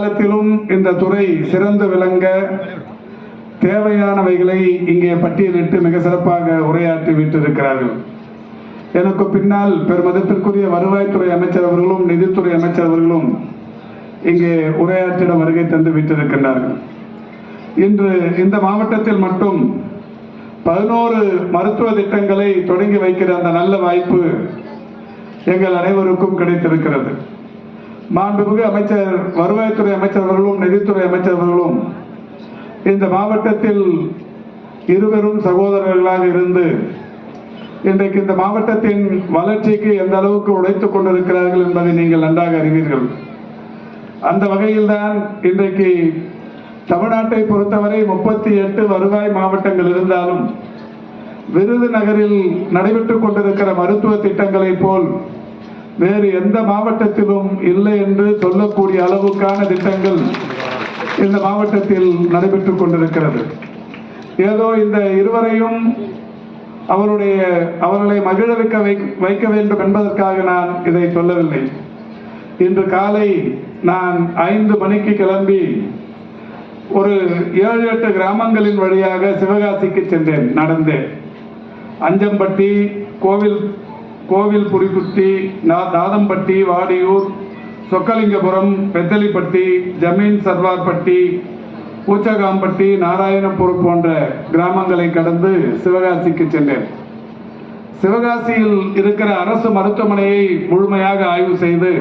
எக்காலத்திலும் இந்த துறை சிறந்து விளங்க தேவையானவைகளை இங்கே பட்டியலிட்டு மிக சிறப்பாக உரையாற்றி விட்டிருக்கிறார்கள். எனக்கு பின்னால் பெருமதிப்பிற்குரிய வருவாய்த்துறை அமைச்சர் அவர்களும் நிதித்துறை அமைச்சர் அவர்களும் இங்கே உரையாற்றிட வருகை தந்து விட்டிருக்கின்றார்கள். இன்று இந்த மாவட்டத்தில் மட்டும் 11 மருத்துவ திட்டங்களை தொடங்கி வைக்கிற அந்த நல்ல வாய்ப்பு எங்கள் அனைவருக்கும் கிடைத்திருக்கிறது. மாண்புமிகு அமைச்சர் வருவாய்த்துறை அமைச்சர் அவர்களும் நிதித்துறை அமைச்சர் அவர்களும் இந்த மாவட்டத்தில் இருவரும் சகோதரர்களாக இருந்து இன்றைக்கு இந்த மாவட்டத்தின் வளர்ச்சிக்கு எந்த அளவுக்கு உழைத்துக் கொண்டிருக்கிறார்கள் என்பதை நீங்கள் நன்றாக அறிவீர்கள். அந்த வகையில்தான் இன்றைக்கு தமிழ்நாட்டை பொறுத்தவரை 38 வருவாய் மாவட்டங்கள் இருந்தாலும் விருதுநகரில் நடைபெற்றுக் கொண்டிருக்கிற மருத்துவ திட்டங்களை போல் வேறு எந்த மாவட்டத்திலும் இல்லை என்று சொல்லக்கூடிய அளவுக்கான திட்டங்கள் இந்த மாவட்டத்தில் நடைபெற்றுக் கொண்டிருக்கிறது. ஏதோ இந்த இருவரையும் அவர்களை மகிழ வைக்க வேண்டும் என்பதற்காக நான் இதை சொல்லவில்லை. இன்று காலை நான் 5 மணிக்கு கிளம்பி ஒரு 7-8 கிராமங்களின் வழியாக சிவகாசிக்கு சென்றேன். நடந்தேன். அஞ்சம்பட்டி, கோவில் புரிகுத்தி, தாதம்பட்டி, வாடியூர், சொக்கலிங்கபுரம், பெத்தலிப்பட்டி, ஜமீன் சர்வார்பட்டி, பூச்சகாம்பட்டி, நாராயணபுரம் போன்ற கிராமங்களை கடந்து சிவகாசிக்கு சென்றேன். சிவகாசியில் இருக்கிற அரசு மருத்துவமனையை முழுமையாக ஆய்வு செய்து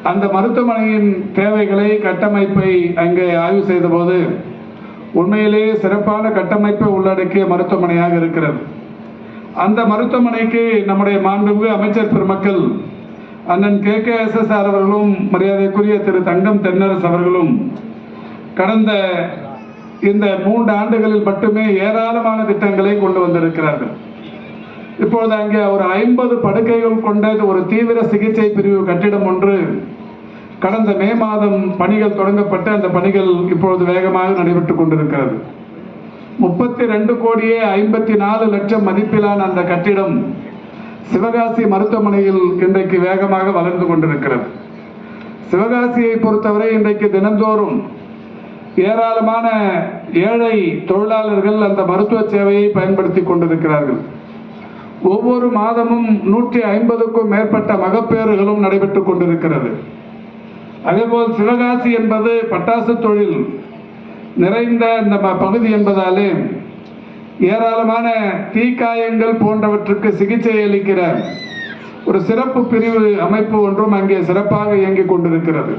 அந்த மருத்துவமனையின் தேவைகளை, கட்டமைப்பை அங்கே ஆய்வு செய்த போது உண்மையிலேயே சிறப்பான கட்டமைப்பை உள்ளடக்கிய மருத்துவமனையாக இருக்கிறது. அந்த மருத்துவமனைக்கு நம்முடைய மாண்புமிகு அமைச்சர் பெருமக்கள் அண்ணன் KKSSR அவர்களும் மரியாதைக்குரிய திரு தங்கம் தென்னரசு அவர்களும் கடந்த இந்த 3 ஆண்டுகளில் மட்டுமே ஏராளமான திட்டங்களை கொண்டு வந்திருக்கிறார்கள். இப்பொழுது அங்கே ஒரு 50 படுக்கைகள் கொண்ட ஒரு தீவிர சிகிச்சை பிரிவு கட்டிடம் ஒன்று கடந்த மே மாதம் பணிகள் தொடங்கப்பட்டு அந்த பணிகள் இப்பொழுது வேகமாக நடைபெற்றுக் கொண்டிருக்கிறது. 32,54,00,000 மதிப்பிலான அந்த கட்டிடம் சிவகாசி மருத்துவமனையில் இன்றைக்கு வேகமாக வளர்ந்து கொண்டிருக்கிறது. சிவகாசியை பொறுத்தவரை இன்றைக்கு தினந்தோறும் ஏராளமான ஏழை தொழிலாளர்கள் அந்த மருத்துவ சேவையை பயன்படுத்தி கொண்டிருக்கிறார்கள். ஒவ்வொரு மாதமும் 150க்கும் மேற்பட்ட மகப்பேறுகளும் நடைபெற்றுக் கொண்டிருக்கிறது. அதேபோல் சிவகாசி என்பது பட்டாசு தொழில் நிறைந்த இந்த பகுதி என்பதாலே ஏராளமான தீக்காயங்கள் போன்றவற்றுக்கு சிகிச்சை அளிக்கிற ஒரு சிறப்பு பிரிவு அமைப்பு ஒன்றும் அங்கே சிறப்பாக இயங்கிக் கொண்டிருக்கிறது.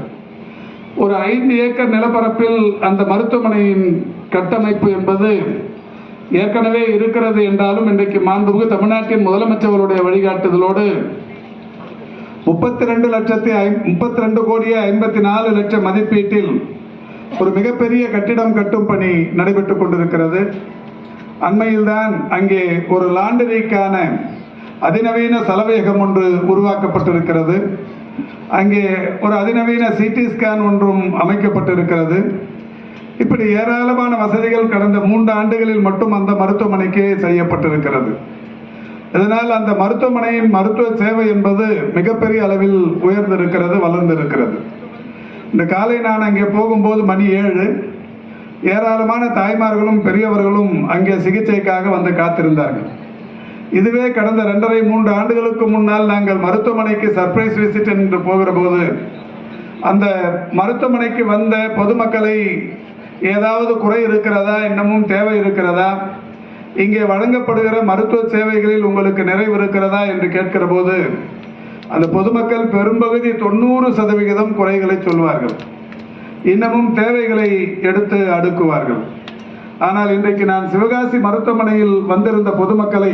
ஒரு 5 ஏக்கர் நிலப்பரப்பில் அந்த மருத்துவமனையின் கட்டமைப்பு என்பது ஏற்கனவே இருக்கிறது என்றாலும் இன்றைக்கு மாண்புமிகு தமிழ்நாட்டின் முதலமைச்சர்களுடைய வழிகாட்டுதலோடு 32,54,00,000 மதிப்பீட்டில் ஒரு மிகப்பெரிய கட்டிடம் கட்டும் பணி நடைபெற்றுக் கொண்டிருக்கிறது. அண்மையில்தான் அங்கே ஒரு லாண்டரிக்கான அதிநவீன சலவையகம் ஒன்று உருவாக்கப்பட்டிருக்கிறது. அங்கே ஒரு அதிநவீன சிடி ஸ்கேன் ஒன்றும் அமைக்கப்பட்டிருக்கிறது. இப்படி ஏராளமான வசதிகள் கடந்த 3 ஆண்டுகளில் மட்டும் அந்த மருத்துவமனைக்கு செய்யப்பட்டிருக்கிறது. இதனால் அந்த மருத்துவமனையின் மருத்துவ சேவை என்பது மிகப்பெரிய அளவில் உயர்ந்திருக்கிறது, வளர்ந்திருக்கிறது. இந்த காலை நான் அங்கே போகும்போது மணி 7. ஏராளமான தாய்மார்களும் பெரியவர்களும் அங்கே சிகிச்சைக்காக வந்து காத்திருந்தார்கள். இதுவே கடந்த 2.5-3 ஆண்டுகளுக்கு முன்னால் நாங்கள் மருத்துவமனைக்கு சர்ப்ரைஸ் விசிட் என்று போகிற போது அந்த மருத்துவமனைக்கு வந்த பொதுமக்களை ஏதாவது குறை இருக்கிறதா, இன்னமும் தேவை இருக்கிறதா, இங்கே வழங்கப்படுகிற மருத்துவ சேவைகளில் உங்களுக்கு நிறைவு இருக்கிறதா என்று கேட்கிற போது அந்த பொதுமக்கள் பெரும்பகுதி 90% குறைகளை சொல்வார்கள். இன்னமும் தேவைகளை எடுத்து அடுக்குவார்கள். ஆனால் இன்றைக்கு நான் சிவகாசி மருத்துவமனையில் வந்திருந்த பொதுமக்களை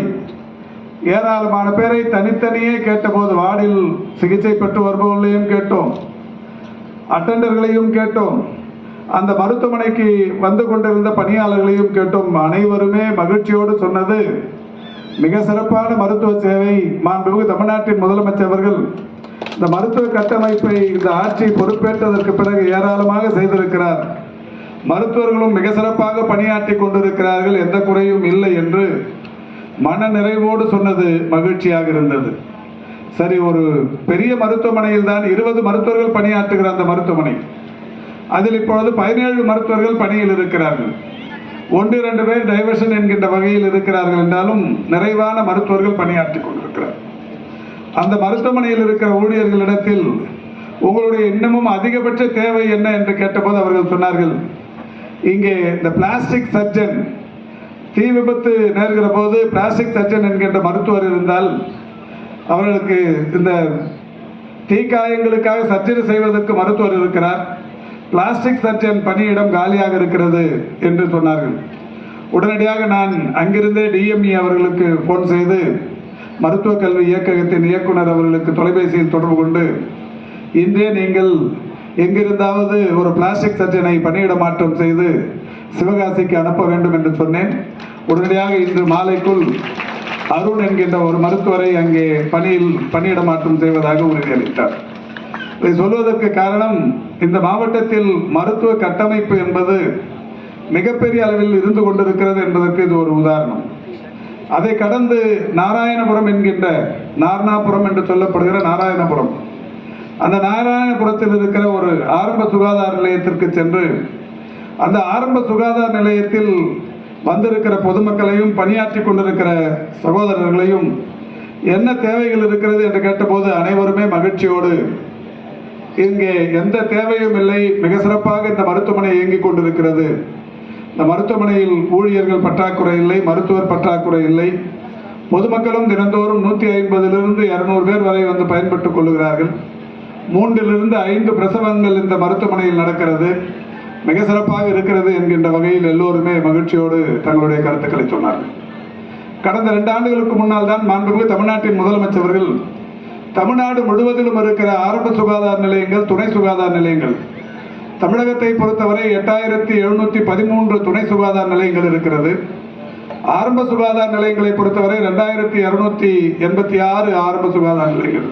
ஏராளமான பேரை தனித்தனியே கேட்டபோது வார்டில் சிகிச்சை பெற்று வருபவர்களையும் கேட்டோம், அட்டெண்டர்களையும் கேட்டோம், அந்த மருத்துவமனைக்கு வந்து கொண்டிருந்த பணியாளர்களையும் கேட்டோம். அனைவருமே மகிழ்ச்சியோடு சொன்னது, மிக சிறப்பான மருத்துவ சேவை. மாண்புமிகு தமிழ்நாட்டின் முதலமைச்சர் அவர்கள் இந்த மருத்துவ கட்டமைப்பை இந்த ஆட்சி பொறுப்பேற்றதற்கு பிறகு ஏராளமாக செய்திருக்கிறார். மருத்துவர்களும் மிக சிறப்பாக பணியாற்றி கொண்டிருக்கிறார்கள், எந்த குறையும் இல்லை என்று மன நிறைவோடு சொன்னது மகிழ்ச்சியாக இருந்தது. சரி, ஒரு பெரிய மருத்துவமனையில் தான் 20 மருத்துவர்கள் பணியாற்றுகிற அந்த மருத்துவமனை அதில் இப்பொழுது 17 மருத்துவர்கள் பணியில் இருக்கிறார்கள். 1-2 பேர் டைவர்ஷன் என்கின்ற வகையில் இருக்கிறார்கள் என்றாலும் நிறைவான மருத்துவர்கள் பணியாற்றிக் கொண்டிருக்கிறார். அந்த மருத்துவமனையில் இருக்கிற ஊழியர்களிடத்தில் உங்களுடைய இன்னமும் அதிகபட்ச தேவை என்ன என்று கேட்டபோது அவர்கள் சொன்னார்கள், இங்கே இந்த பிளாஸ்டிக் சர்ஜன், தீ விபத்து நேர்கிற போது பிளாஸ்டிக் சர்ஜன் என்கின்ற மருத்துவர் இருந்தால் அவர்களுக்கு இந்த தீக்காயங்களுக்காக சர்ஜரி செய்வதற்கு மருத்துவர் இருக்கிறார், பிளாஸ்டிக் சர்ஜன் பணியிடம் காலியாக இருக்கிறது என்று சொன்னார்கள். உடனடியாக நான் அங்கிருந்தே டிஎம்இ அவர்களுக்கு போன் செய்து மருத்துவ கல்வி இயக்ககத்தின் இயக்குனர் அவர்களுக்கு தொலைபேசியில் தொடர்பு கொண்டு, இன்றே நீங்கள் எங்கிருந்தாவது ஒரு பிளாஸ்டிக் சர்ஜனை பணியிட மாற்றம் செய்து சிவகாசிக்கு அனுப்ப வேண்டும் என்று சொன்னேன். உடனடியாக இன்று மாலைக்குள் அருண் என்கின்ற ஒரு மருத்துவரை அங்கே பணியிட மாற்றம் செய்வதாக உறுதியளித்தார். இதை சொல்வதற்கு காரணம், இந்த மாவட்டத்தில் மருத்துவ கட்டமைப்பு என்பது மிகப்பெரிய அளவில் இருந்து கொண்டிருக்கிறது என்பதற்கு இது ஒரு உதாரணம். அதை கடந்து நாராயணபுரம் என்கின்ற நார்னாபுரம் என்று சொல்லப்படுகிற நாராயணபுரம், அந்த நாராயணபுரத்தில் இருக்கிற ஒரு ஆரம்ப சுகாதார நிலையத்திற்கு சென்று அந்த ஆரம்ப சுகாதார நிலையத்தில் வந்திருக்கிற பொதுமக்களையும் பணியாற்றி கொண்டிருக்கிற சகோதரர்களையும் என்ன தேவைகள் இருக்கிறது என்று கேட்டபோது அனைவருமே மகிழ்ச்சியோடு, இங்கே எந்த தேவையும் இல்லை, மிக சிறப்பாக இந்த மருத்துவமனை இயங்கிக் கொண்டிருக்கிறது, இந்த மருத்துவமனையில் ஊழியர்கள் பற்றாக்குறை இல்லை, மருத்துவர் பற்றாக்குறை இல்லை, பொதுமக்களும் தினந்தோறும் 150 200 பேர் வரை வந்து பயன்பட்டுக் கொள்ளுகிறார்கள், 3 5 பிரசவங்கள் இந்த மருத்துவமனையில் நடக்கிறது, மிக சிறப்பாக இருக்கிறது என்கின்ற வகையில் எல்லோருமே மகிழ்ச்சியோடு தங்களுடைய கருத்துக்களை சொன்னார்கள். கடந்த 2 ஆண்டுகளுக்கு முன்னால் தான் மாண்புமிகு தமிழ்நாட்டின் முதலமைச்சர்கள் தமிழ்நாடு முழுவதிலும் இருக்கிற ஆரம்ப சுகாதார நிலையங்கள், துணை சுகாதார நிலையங்கள், தமிழகத்தை பொறுத்தவரை 8713 துணை சுகாதார நிலையங்கள் இருக்கிறது. ஆரம்ப சுகாதார நிலையங்களை பொறுத்தவரை 2286 ஆரம்ப சுகாதார நிலையங்கள்.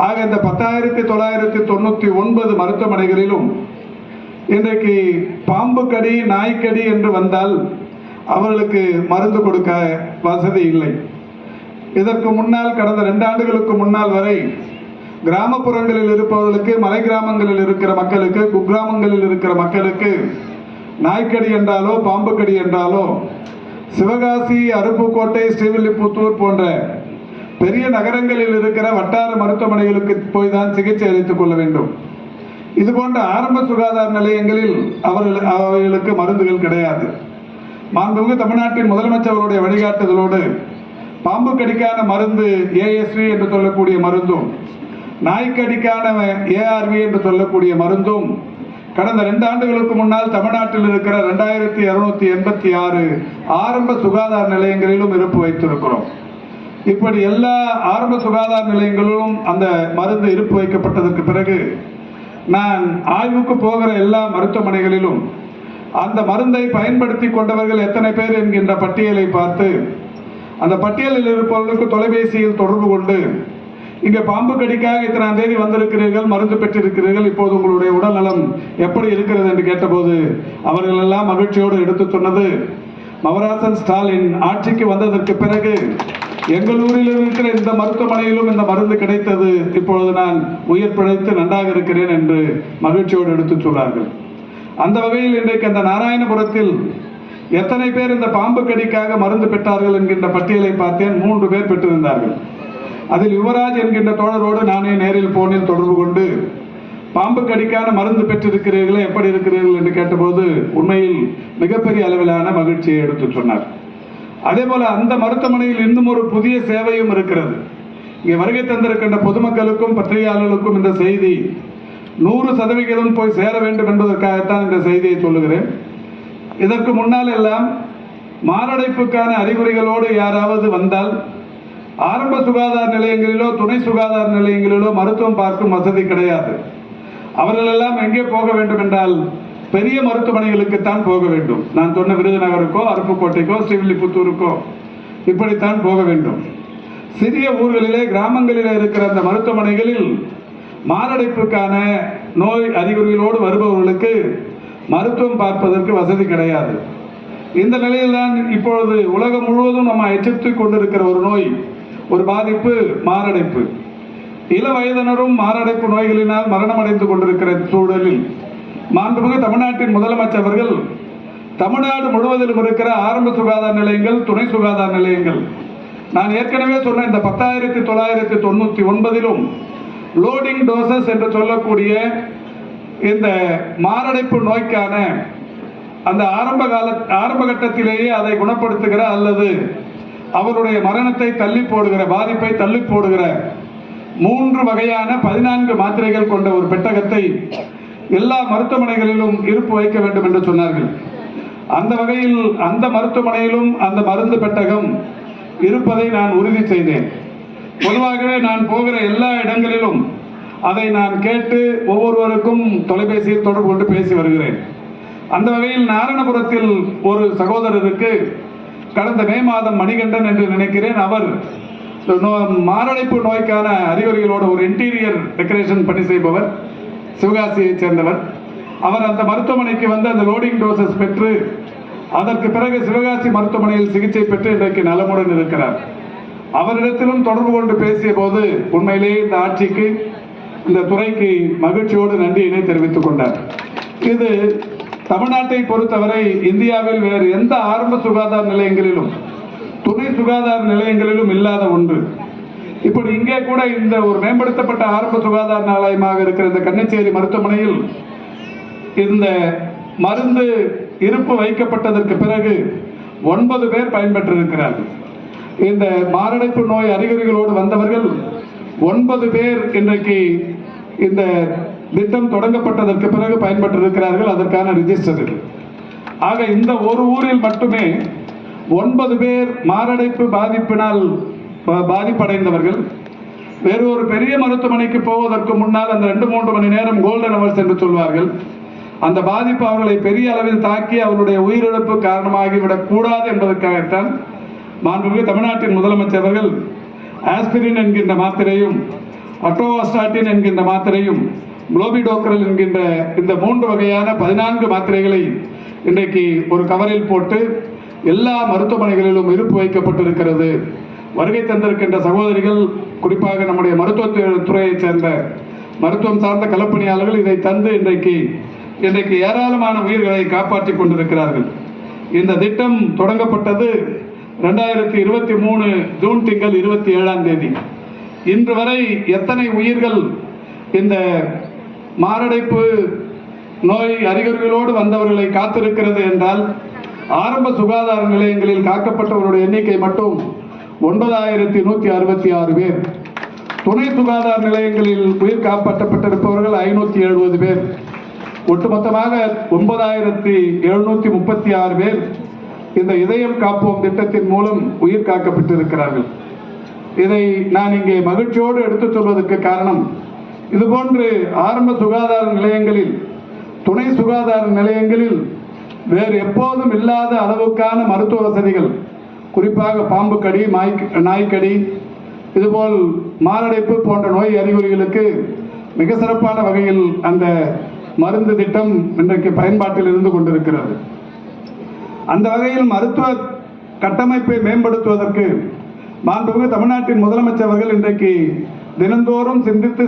ஆக இந்த 10,999 மருத்துவமனைகளிலும் இன்றைக்கு பாம்பு கடி, நாய்க்கடி என்று வந்தால் அவர்களுக்கு மருந்து கொடுக்க வசதி இல்லை. இதற்கு முன்னால் கடந்த 2 ஆண்டுகளுக்கு முன்னால் வரை கிராமப்புறங்களில் இருப்பவர்களுக்கு, மலை கிராமங்களில் இருக்கிற மக்களுக்கு, குக்கிராமங்களில் இருக்கிற மக்களுக்கு நாய்க்கடி என்றாலோ பாம்பு கடி என்றாலோ சிவகாசி, அருப்புக்கோட்டை, ஸ்ரீவில்லிபுத்தூர் போன்ற பெரிய நகரங்களில் இருக்கிற வட்டார மருத்துவமனைகளுக்கு போய் தான் சிகிச்சை அளித்துக் கொள்ள வேண்டும். இது போன்ற ஆரம்ப சுகாதார நிலையங்களில் அவர்களுக்கு மருந்துகள் கிடையாது. மாண்புமிகு தமிழ்நாட்டின் முதலமைச்சர்களுடைய வழிகாட்டுதலோடு பாம்பு கடிக்கான மருந்து ஏஎஸ்வி என்று சொல்லக்கூடிய மருந்தும், நாய்க்கடிக்கான ஏஆர்வி என்று சொல்லக்கூடிய மருந்தும் கடந்த 2 ஆண்டுகளுக்கு முன்னால் தமிழ்நாட்டில் இருக்கிற 2286 ஆரம்ப சுகாதார நிலையங்களிலும் இருப்பு வைத்திருக்கிறோம். இப்படி எல்லா ஆரம்ப சுகாதார நிலையங்களிலும் அந்த மருந்து இருப்பு வைக்கப்பட்டதற்கு பிறகு நான் ஆய்வுக்கு போகிற எல்லா மருத்துவமனைகளிலும் அந்த மருந்தை பயன்படுத்தி கொண்டவர்கள் எத்தனை பேர் என்கின்ற பட்டியலை பார்த்து, அந்த பட்டியலில் இருப்பவர்களுக்கு தொலைபேசியில் தொடர்பு கொண்டு, இங்கே பாம்பு கடிக்காக இத்தனாம் தேதி வந்திருக்கிறீர்கள், மருந்து பெற்றிருக்கிறீர்கள், இப்போது உங்களுடைய உடல் நலம் எப்படி இருக்கிறது என்று கேட்டபோது அவர்கள் எல்லாம் மகிழ்ச்சியோடு எடுத்து சொன்னது, மவராசன் ஸ்டாலின் ஆட்சிக்கு வந்ததற்கு பிறகு எங்கள் ஊரில் இருக்கிற இந்த மருத்துவமனையிலும் இந்த மருந்து கிடைத்தது, இப்பொழுது நான் உயிர் பிழைத்து நன்றாக இருக்கிறேன் என்று மகிழ்ச்சியோடு எடுத்து சொன்னார்கள். அந்த வகையில் இன்றைக்கு அந்த நாராயணபுரத்தில் எத்தனை பேர் இந்த பாம்பு கடிக்காக மருந்து பெற்றார்கள் என்கின்ற பட்டியலை பார்த்தேன். 3 பேர் பெற்றிருந்தார்கள். அதில் யுவராஜ் என்கின்ற தோழரோடு நானே நேரில் போனில் தொடர்பு கொண்டு, பாம்பு கடிக்கான மருந்து பெற்றிருக்கிறீர்களே, எப்படி இருக்கிறீர்கள் என்று கேட்டபோது உண்மையில் மிகப்பெரிய அளவிலான மகிழ்ச்சியை எடுத்து சொன்னார். அதே போல அந்த மருத்துவமனையில் இன்னும் ஒரு புதிய சேவையும் இருக்கிறது. இங்கே வருகை தந்திருக்கின்ற பொதுமக்களுக்கும் பத்திரிகையாளர்களுக்கும் இந்த செய்தி 100% போய் சேர வேண்டும் என்பதற்காகத்தான் இந்த செய்தியை சொல்லுகிறேன். இதற்கு முன்னால் எல்லாம் மாரடைப்புக்கான அறிகுறிகளோடு யாராவது வந்தால் ஆரம்ப சுகாதார நிலையங்களிலோ துணை சுகாதார நிலையங்களிலோ மருத்துவம் பார்க்கும் வசதி கிடையாது. அவர்கள் எல்லாம் எங்கே போக வேண்டும் என்றால் பெரிய மருத்துவமனைகளுக்குத்தான் போக வேண்டும். நான் சொன்ன விருதுநகருக்கோ, அருப்புக்கோட்டைக்கோ, ஸ்ரீவில்லிபுத்தூருக்கோ இப்படித்தான் போக வேண்டும். சிறிய ஊர்களிலே, கிராமங்களிலே இருக்கிற அந்த மருத்துவமனைகளில் மாரடைப்புக்கான நோய் அறிகுறிகளோடு வருபவர்களுக்கு மருத்துவம் பார்ப்பதற்கு வசதி கிடையாது. இந்த நிலையில்தான் இப்பொழுது உலகம் முழுவதும் நம்ம எச்சரித்துக் கொண்டிருக்கிற ஒரு நோய், ஒரு பாதிப்பு மாரடைப்பு. இள வயதினரும் மாரடைப்பு நோய்களினால் மரணமடைந்து கொண்டிருக்கிற சூழலில் மாண்புமிகு தமிழ்நாட்டின் முதலமைச்சர் அவர்கள் தமிழ்நாடு முழுவதிலும் இருக்கிற ஆரம்ப சுகாதார நிலையங்கள், துணை சுகாதார நிலையங்கள், நான் ஏற்கனவே சொன்ன இந்த 10,999 லோடிங் டோசஸ் என்று சொல்லக்கூடிய இந்த மாரடைப்பு நோய்க்கான அந்த ஆரம்ப கட்டத்திலேயே அதை குணப்படுத்துகிற அல்லது அவருடைய மரணத்தை தள்ளி போடுகிற, பாதிப்பை தள்ளி போடுகிற 3 வகையான 14 மாத்திரைகள் கொண்ட ஒரு பெட்டகத்தை எல்லா மருத்துவமனைகளிலும் இருப்பு வைக்க வேண்டும் என்று சொன்னார்கள். அந்த வகையில் அந்த மருத்துவமனையிலும் அந்த மருந்து பெட்டகம் இருப்பதை நான் உறுதி செய்தேன். பொதுவாகவே நான் போகிற எல்லா இடங்களிலும் அதை நான் கேட்டு ஒவ்வொருவருக்கும் தொலைபேசியில் தொடர்பு கொண்டு பேசி வருகிறேன். அந்த வகையில் நாராயணபுரத்தில் ஒரு சகோதரருக்கு கடந்த மே மாதம் மணிகண்டன் என்று நினைக்கிறேன், அவர் மாரடைப்பு நோய்க்கான அறிகுறிகளோட ஒரு இன்டீரியர் டெக்கரேஷன் பணி செய்பவர், சிவகாசியைச் சேர்ந்தவர். அவர் அந்த மருத்துவமனைக்கு வந்து அந்த லோடிங் டோசஸ் பெற்று அதற்கு பிறகு சிவகாசி மருத்துவமனையில் சிகிச்சை பெற்று இன்றைக்கு நலமுடன் இருக்கிறார். அவரிடத்திலும் தொடர்பு கொண்டு பேசிய போது உண்மையிலேயே இந்த ஆட்சிக்கு, இந்த துறைக்கு மகிழ்ச்சியோடு நன்றியினை தெரிவித்துக் கொண்டார். இது தமிழ்நாட்டை பொறுத்தவரை இந்தியாவில் வேறு எந்த ஆரம்ப சுகாதார நிலையங்களிலும் துணை சுகாதார நிலையங்களிலும் இல்லாத ஒன்று. இப்படி இங்கே கூட இந்த ஒரு மேம்படுத்தப்பட்ட ஆரம்ப சுகாதார நிலையமாக இருக்கிற இந்த கன்னிச்சேரி மருத்துவமனையில் இந்த மருந்து இருப்பு வைக்கப்பட்டதற்கு பிறகு 9 பேர் பயன்பெற்றிருக்கிறார்கள். இந்த மாரடைப்பு நோய் அறிகுறிகளோடு வந்தவர்கள் 9 பேர் இன்றைக்கு இந்த திட்டம் தொடங்கப்பட்டதற்கு பிறகு பயன்பெற்றிருக்கிறார்கள். அதற்கான ரிஜிஸ்டர். ஆக இந்த ஒரு ஊரில் மட்டுமே 9 பேர் மாரடைப்பு பாதிப்பினால் பாதிப்படைந்தவர்கள். வேறு ஒரு பெரிய மருத்துவமனைக்கு போவதற்கு முன்னால் அந்த 2-3 மணி நேரம் கோல்டன் அவர்ஸ் என்று சொல்வார்கள். அந்த பாதிப்பு அவர்களை பெரிய அளவில் தாக்கி அவர்களுடைய உயிரிழப்பு காரணமாகிவிடக் கூடாது என்பதற்காகத்தான் மாண்புமிகு தமிழ்நாட்டின் முதலமைச்சர் அவர்கள் ஆஸ்பிரின் என்கின்ற மாத்திரையும், அட்டோவாஸ்டாட்டின் என்கின்ற மாத்திரையும், குளோபிடோக்ரல் என்கின்ற இந்த 3 வகையான 14 மாத்திரைகளை இன்றைக்கு ஒரு கவரில் போட்டு எல்லா மருத்துவமனைகளிலும் இருப்பு வைக்கப்பட்டிருக்கிறது. வருகை தந்திருக்கின்ற சகோதரிகள், குறிப்பாக நம்முடைய மருத்துவத்துறையைச் சேர்ந்த மருத்துவம் சார்ந்த களப்பணியாளர்கள் இதை தந்து இன்றைக்கு ஏராளமான உயிர்களை காப்பாற்றிக் கொண்டிருக்கிறார்கள். இந்த திட்டம் தொடங்கப்பட்டது 2023 ஜூன் திங்கள் 27ஆம் தேதி. இன்று வரை எத்தனை உயிர்கள் இந்த மாரடைப்பு நோய் அறிகுறிகளோடு வந்தவர்களை காத்திருக்கிறது என்றால், ஆரம்ப சுகாதார நிலையங்களில் காக்கப்பட்டவர்களுடைய எண்ணிக்கை மட்டும் 9,166 பேர். துணை சுகாதார நிலையங்களில் உயிர் காப்பாற்றப்பட்டிருப்பவர்கள் 570 பேர். ஒட்டுமொத்தமாக 9,736 பேர் இந்த இதயம் காப்போம் திட்டத்தின் மூலம் உயிர் காக்கப்பட்டிருக்கிறார்கள். இதை நான் இங்கே மகிழ்ச்சியோடு எடுத்துச் சொல்வதற்கு காரணம், இதுபோன்று ஆரம்ப சுகாதார நிலையங்களில், துணை சுகாதார நிலையங்களில் வேறு எப்போதும் இல்லாத அளவுக்கான மருத்துவ வசதிகள், குறிப்பாக பாம்பு கடி, நாய்க்கடி, இதுபோல் மாரடைப்பு போன்ற நோய் அறிகுறிகளுக்கு மிக சிறப்பான வகையில் அந்த மருந்து திட்டம் இன்றைக்கு பயன்பாட்டில் இருந்து கொண்டிருக்கிறது. அந்த வகையில் மருத்துவ கட்டமைப்பை மேம்படுத்துவதற்கு மாண்புமிகு தமிழ்நாட்டின் முதலமைச்சர் அவர்கள் இன்றைக்கு தினந்தோறும்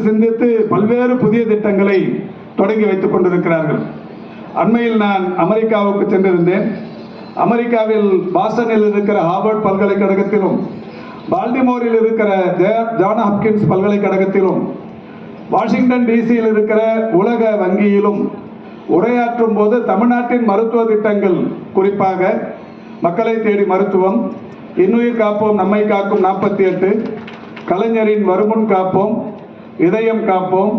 சிந்தித்து பல்வேறு புதிய திட்டங்களை தொடங்கி வைத்துக் கொண்டிருக்கிறார்கள். அண்மையில் நான் அமெரிக்காவுக்கு சென்றிருந்தேன். அமெரிக்காவில் பாஸ்டனில் இருக்கிற ஹார்வர்ட் பல்கலைக்கழகத்திலும், பால்டிமோரில் இருக்கிற ஜான் ஹாப்கின்ஸ் பல்கலைக்கழகத்திலும், வாஷிங்டன் டிசியில் இருக்கிற உலக வங்கியிலும் உரையாற்றும் போது தமிழ்நாட்டின் மருத்துவ திட்டங்கள், குறிப்பாக மக்களை தேடி மருத்துவம், இன்னுயிர் காப்போம் நம்மை காக்கும் 48, கலைஞரின் வருமுன் காப்போம், இதயம் காப்போம்,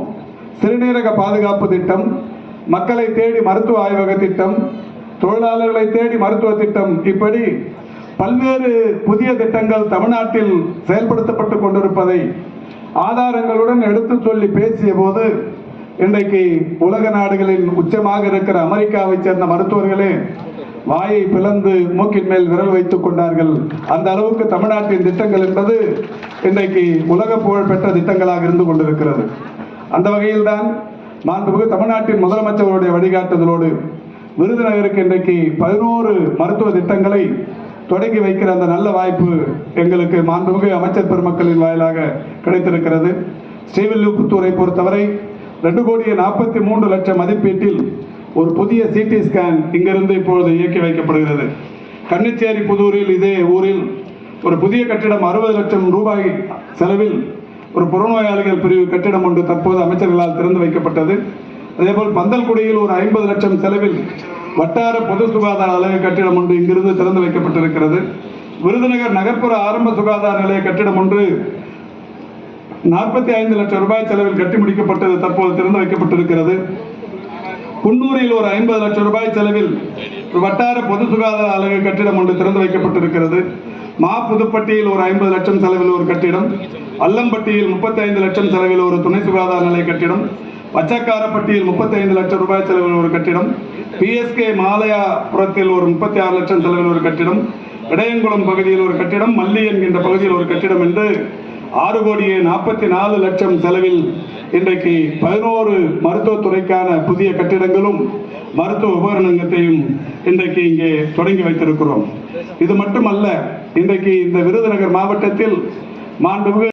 சிறுநீரக பாதுகாப்பு திட்டம், மக்களை தேடி மருத்துவ ஆய்வக திட்டம், தொழிலாளர்களை தேடி மருத்துவ திட்டம், இப்படி பல்வேறு புதிய திட்டங்கள் தமிழ்நாட்டில் செயல்படுத்தப்பட்டு கொண்டிருப்பதை ஆதாரங்களுடன் எடுத்து சொல்லி பேசிய போது, இன்றைக்கு உலக நாடுகளின் உச்சமாக இருக்கிற அமெரிக்காவை சேர்ந்த மருத்துவர்களே வாயை பிளந்து மூக்கின் மேல் விரல் வைத்துக் கொண்டார்கள். அந்த அளவுக்கு தமிழ்நாட்டின் திட்டங்கள் என்பது இன்றைக்கு உலக புகழ் பெற்ற திட்டங்களாக இருந்து கொண்டிருக்கிறது. அந்த வகையில்தான் மாண்புமிகு தமிழ்நாட்டின் முதலமைச்சருடைய வழிகாட்டுதலோடு விருதுநகருக்கு இன்றைக்கு 11 மருத்துவ திட்டங்களை தொடங்கி வைக்கிற அந்த நல்ல வாய்ப்பு எங்களுக்கு மாண்புமிகு அமைச்சர் பெருமக்களின் வாயிலாக கிடைத்திருக்கிறது. ஸ்ரீவில்லிபுத்தூரை பொறுத்தவரை 2,43,00,000 மதிப்பீட்டில் ஒரு புதிய சிடி ஸ்கேன் இங்கிருந்து இப்பொழுது இயக்கி வைக்கப்படுகிறது. கன்னிச்சேரி புதூரில் இதே ஊரில் ஒரு புதிய கட்டிடம் 60 லட்சம் ரூபாய் செலவில் ஒரு புறநோயாளிகள் பிரிவு கட்டிடம் ஒன்று தற்போது அமைச்சர்களால் திறந்து வைக்கப்பட்டது. அதேபோல் பந்தல்குடியில் ஒரு 50 லட்சம் செலவில் வட்டார பொது சுகாதார அலகு கட்டிடம் ஒன்று இங்கிருந்து திறந்து வைக்கப்பட்டிருக்கிறது. விருதுநகர் நகர்ப்புற ஆரம்ப சுகாதார நிலைய கட்டிடம் ஒன்று 45 லட்சம் ரூபாய் செலவில் கட்டி முடிக்கப்பட்டது தற்போது திறந்து வைக்கப்பட்டிருக்கிறது. குன்னூரில் ஒரு 50 லட்சம் ரூபாய் செலவில் வட்டார பொது சுகாதார அலகு கட்டிடம் ஒன்று திறந்து வைக்கப்பட்டிருக்கிறது. புதுப்பட்டியில் ஒரு 50 லட்சம் செலவில் ஒரு கட்டிடம், அல்லம்பட்டியில் 35 லட்சம் செலவில் ஒரு துணை சுகாதார நிலைய கட்டிடம், பச்சக்காரப்பட்டியில் 35 லட்சம் ரூபாய் செலவில் ஒரு கட்டிடம், பிஎஸ்கே மாலயாபுரத்தில் ஒரு 36 லட்சம் செலவில் ஒரு கட்டிடம், இடையங்குளம் பகுதியில் ஒரு கட்டிடம், மல்லி என்கின்ற பகுதியில் ஒரு கட்டிடம் என்று 6,44 லட்சம் செலவில் இன்றைக்கு 11 மருத்துவத்துறைக்கான புதிய கட்டிடங்களும் மருத்துவ உபகரணங்களையும் இன்றைக்கு இங்கே தொடங்கி வைத்திருக்கிறோம். இது மட்டுமல்ல, இன்றைக்கு இந்த விருதுநகர் மாவட்டத்தில் மாண்புமிகு